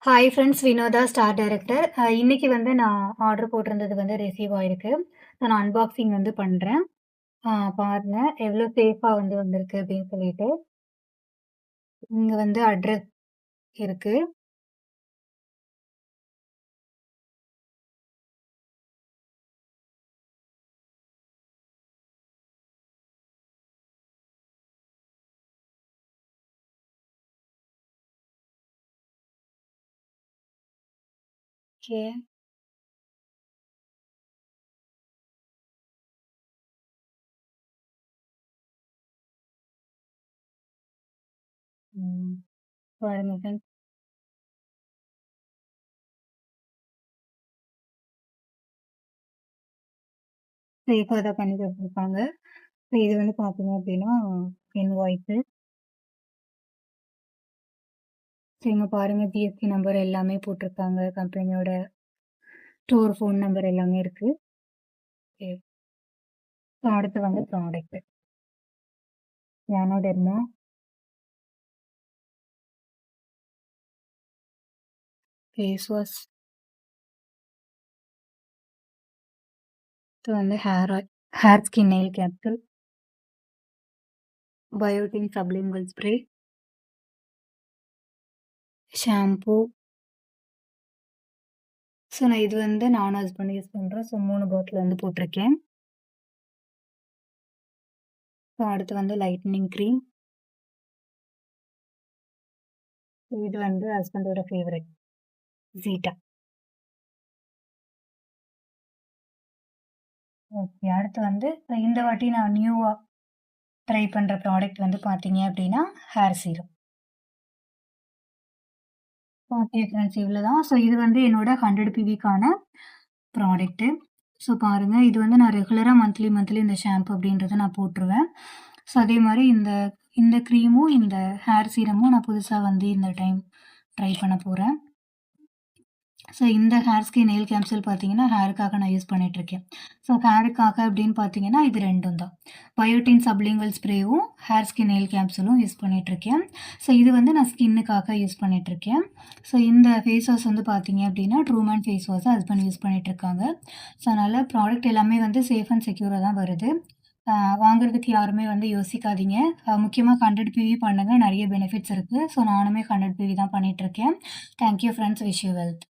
Hi friends, Vinodha star director. இன்னைக்கு வந்து நான் ஆர்டர் போட்டிருந்தது வந்து ரிசீவ் ஆயிருக்கு. நான் அன்பாக்சிங் வந்து பண்றேன். பாருங்க எவ்ளோ சேஃபா வந்து வந்திருக்கு அப்படின்னு சொல்லிட்டு. இங்க வந்து அட்ரஸ் இருக்கு. ஓகே. ம். பாருங்க ஃப்ரெண்ட்ஸ். சேஃபா தான் பண்ணி குடுத்துருக்காங்க. இது வந்து பார்த்தீங்க அப்படின்னா, இன்வாய்ஸு. இங்க பாருங்க ஜிஎஸ்டி நம்பர் எல்லாமே போட்டிருக்காங்க. கம்பெனியோட ஸ்டோர் ஃபோன் நம்பர் எல்லாமே இருக்கு. ஓகே. அடுத்து வந்து ப்ராடக்ட். Ganoderma face wash. இது வந்து hair skin nail capsule. Biotin sublingual spray, shampoo. நான் இது வந்து நானும் ஹஸ்பண்டும் யூஸ் பண்றோம். 3 பாட்டில் வந்து போட்டிருக்கேன். அடுத்து வந்து லைட்னிங் கிரீம். இது வந்து ஹஸ்பண்டோட ஃபேவரைட் ஜீட்டா. ஓகே. அடுத்து வந்து இந்த வாட்டி நான் நியூவா ட்ரை பண்ற ப்ராடக்ட் வந்து பார்த்தீங்க அப்படின்னா, ஹேர் சீரம். ஓகே ஃப்ரெண்ட்ஸ், இவ்வளோதான். இது வந்து என்னோட 100 பிவிக்கான ப்ராடக்ட்டு. பாருங்க, இது வந்து நான் ரெகுலரா மந்த்லி மந்த்லி இந்த ஷாம்பு அப்படின்றத நான் போட்டுருவேன். அதே மாரி இந்த இந்த கிரீமும், இந்த ஹேர் சீரமும் நான் புதுசா வந்து இந்த டைம் ட்ரை பண்ண போறேன். இந்த ஹேர் ஸ்கின் நெயில் கேப்சூல் பார்த்தீங்கன்னா, ஹேருக்காக நான் யூஸ் பண்ணிட்டுருக்கேன். ஹேருக்காக அப்படின்னு பார்த்தீங்கன்னா, இது 2ம் தான். பயோட்டின் சப்லிங்குவல் ஸ்ப்ரேவும், ஹேர் ஸ்கின் நெயில் கேப்சூலும் யூஸ் பண்ணிட்டுருக்கேன். இது வந்து நான் ஸ்கின்னுக்காக யூஸ் பண்ணிட்டுருக்கேன். இந்த ஃபேஸ் வாஷ் வந்து பார்த்தீங்க அப்படின்னா, Truman face wash husband use பண்ணிட்டுருக்காங்க. அதனால ப்ராடக்ட் எல்லாமே வந்து சேஃப் அண்ட் செக்யூரா தான் வருது. வாங்குறதுக்கு யாருமே வந்து யோசிக்காதீங்க. முக்கியமா 100 பிவி பண்ணுங்க. நெறைய பெனிஃபிட்ஸ் இருக்கு. நானுமே 100 பிவி தான் பண்ணிட்டுருக்கேன். Thank you friends. Wish you wealth.